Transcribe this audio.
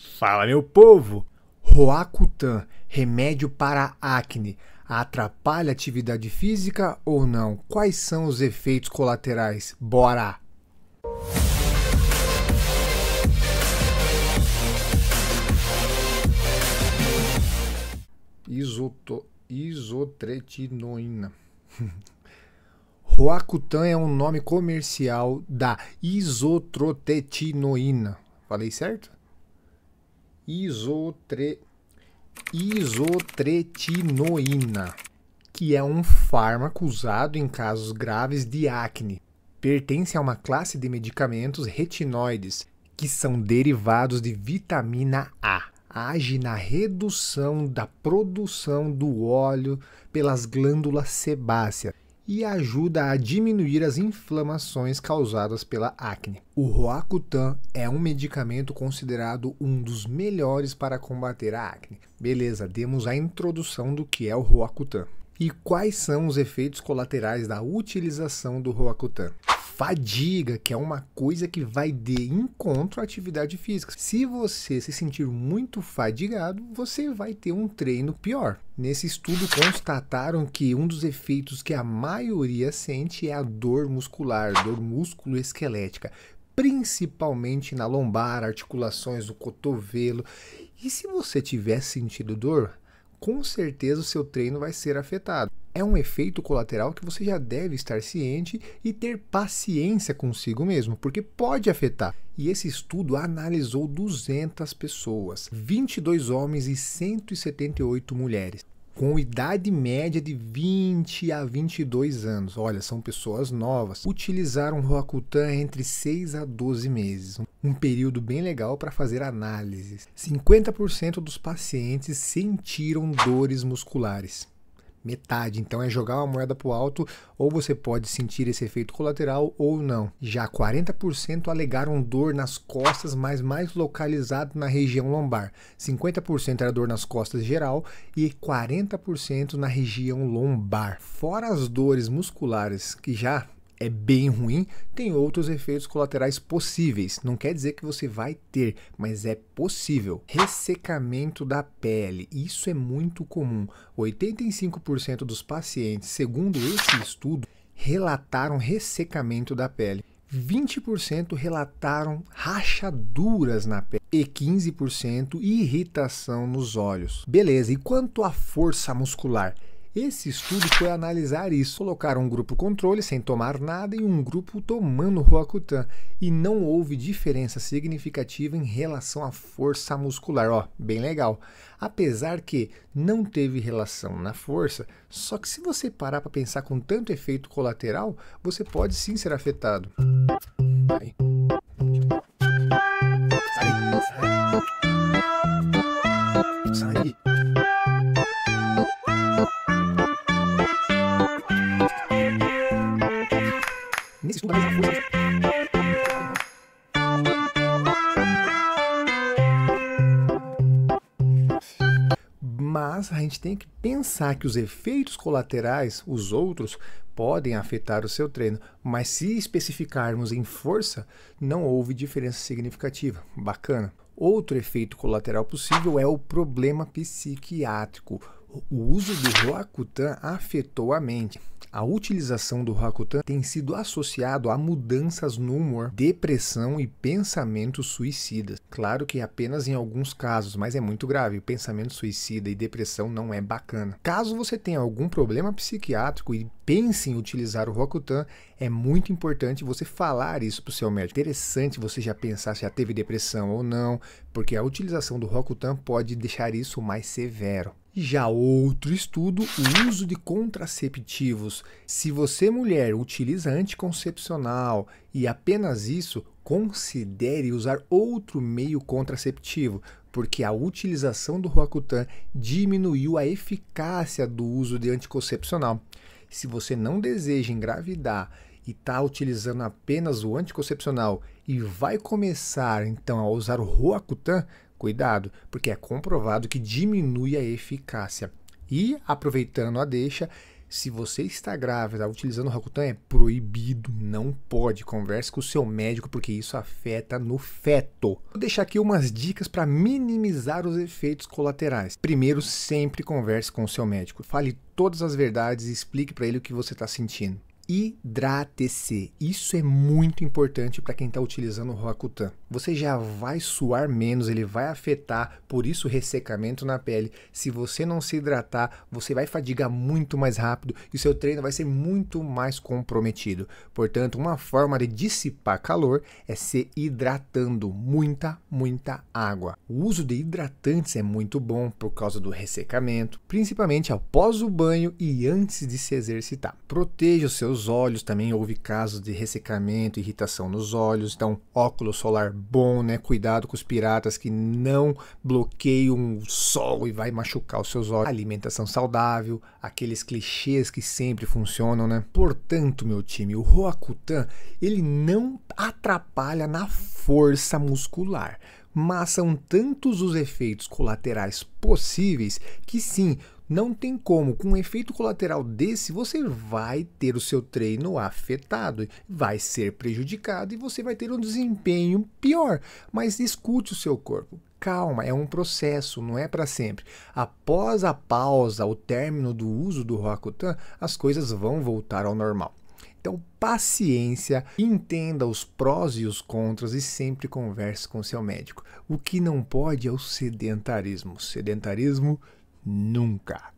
Fala, meu povo! Roacutan, remédio para acne, atrapalha a atividade física ou não? Quais são os efeitos colaterais? Bora! Isotretinoína. Roacutan é um nome comercial da isotretinoína. Falei certo? Isotretinoína, que é um fármaco usado em casos graves de acne. Pertence a uma classe de medicamentos retinoides, que são derivados de vitamina A. Age na redução da produção do óleo pelas glândulas sebáceas e ajuda a diminuir as inflamações causadas pela acne. O Roacutan é um medicamento considerado um dos melhores para combater a acne. Beleza, demos a introdução do que é o Roacutan. E quais são os efeitos colaterais da utilização do Roacutan? Fadiga, que é uma coisa que vai de encontro à atividade física. Se você se sentir muito fadigado, você vai ter um treino pior. Nesse estudo constataram que um dos efeitos que a maioria sente é a dor muscular, dor músculo-esquelética, principalmente na lombar, articulações do cotovelo. E se você tiver sentido dor, com certeza o seu treino vai ser afetado. É um efeito colateral que você já deve estar ciente e ter paciência consigo mesmo, porque pode afetar. E esse estudo analisou 200 pessoas, 22 homens e 178 mulheres, com idade média de 20 a 22 anos. Olha, são pessoas novas. Utilizaram Roacutan entre 6 a 12 meses. Um período bem legal para fazer análises. 50% dos pacientes sentiram dores musculares. Metade, então é jogar uma moeda para o alto, ou você pode sentir esse efeito colateral ou não. Já 40% alegaram dor nas costas, mas mais localizado na região lombar. 50% era dor nas costas geral e 40% na região lombar. Fora as dores musculares, que já é bem ruim, tem outros efeitos colaterais possíveis. Não quer dizer que você vai ter, mas é possível. Ressecamento da pele. Isso é muito comum. 85% dos pacientes, segundo esse estudo, relataram ressecamento da pele. 20% relataram rachaduras na pele e 15% irritação nos olhos. Beleza, e quanto à força muscular? Esse estudo foi analisar isso. Colocaram um grupo controle sem tomar nada e um grupo tomando Roacutan. E não houve diferença significativa em relação à força muscular. Ó, bem legal. Apesar que não teve relação na força, só que se você parar para pensar com tanto efeito colateral, você pode sim ser afetado. Aí. Sai. Nesse estudo da mesma força. Mas a gente tem que pensar que os efeitos colaterais, os outros, podem afetar o seu treino. Mas se especificarmos em força, não houve diferença significativa. Bacana. Outro efeito colateral possível é o problema psiquiátrico. O uso do Roacutan afetou a mente. A utilização do Roacutan tem sido associado a mudanças no humor, depressão e pensamentos suicidas. Claro que apenas em alguns casos, mas é muito grave. O pensamento suicida e depressão não é bacana. Caso você tenha algum problema psiquiátrico e pense em utilizar o Roacutan, é muito importante você falar isso para o seu médico. Interessante você já pensar se já teve depressão ou não, porque a utilização do Roacutan pode deixar isso mais severo. Já outro estudo, o uso de contraceptivos. Se você, mulher, utiliza anticoncepcional e apenas isso, considere usar outro meio contraceptivo, porque a utilização do Roacutan diminuiu a eficácia do uso de anticoncepcional. Se você não deseja engravidar e está utilizando apenas o anticoncepcional e vai começar então a usar o Roacutan, cuidado, porque é comprovado que diminui a eficácia. E, aproveitando a deixa, Se você está grávida utilizando o Roacutan, é proibido, não pode. Converse com o seu médico porque isso afeta no feto. Vou deixar aqui umas dicas para minimizar os efeitos colaterais. Primeiro, sempre converse com o seu médico. Fale todas as verdades e explique para ele o que você está sentindo. Hidrate-se. Isso é muito importante para quem está utilizando o Roacutan. Você já vai suar menos, ele vai afetar, por isso o ressecamento na pele. Se você não se hidratar, você vai fadigar muito mais rápido e seu treino vai ser muito mais comprometido. Portanto, uma forma de dissipar calor é se hidratando, muita água. O uso de hidratantes é muito bom por causa do ressecamento, principalmente após o banho e antes de se exercitar. Proteja os seus olhos, também houve casos de ressecamento, irritação nos olhos, então óculos solar bom, né? Cuidado com os piratas que não bloqueiam o sol e vai machucar os seus olhos. Alimentação saudável, aqueles clichês que sempre funcionam, né? Portanto, meu time, o Roacutan, ele não atrapalha na força muscular, mas são tantos os efeitos colaterais possíveis que sim, não tem como, com um efeito colateral desse, você vai ter o seu treino afetado, vai ser prejudicado e você vai ter um desempenho pior. Mas escute o seu corpo. Calma, é um processo, não é para sempre. Após a pausa, o término do uso do Roacutan, as coisas vão voltar ao normal. Então, paciência, entenda os prós e os contras e sempre converse com seu médico. O que não pode é o sedentarismo. Sedentarismo nunca.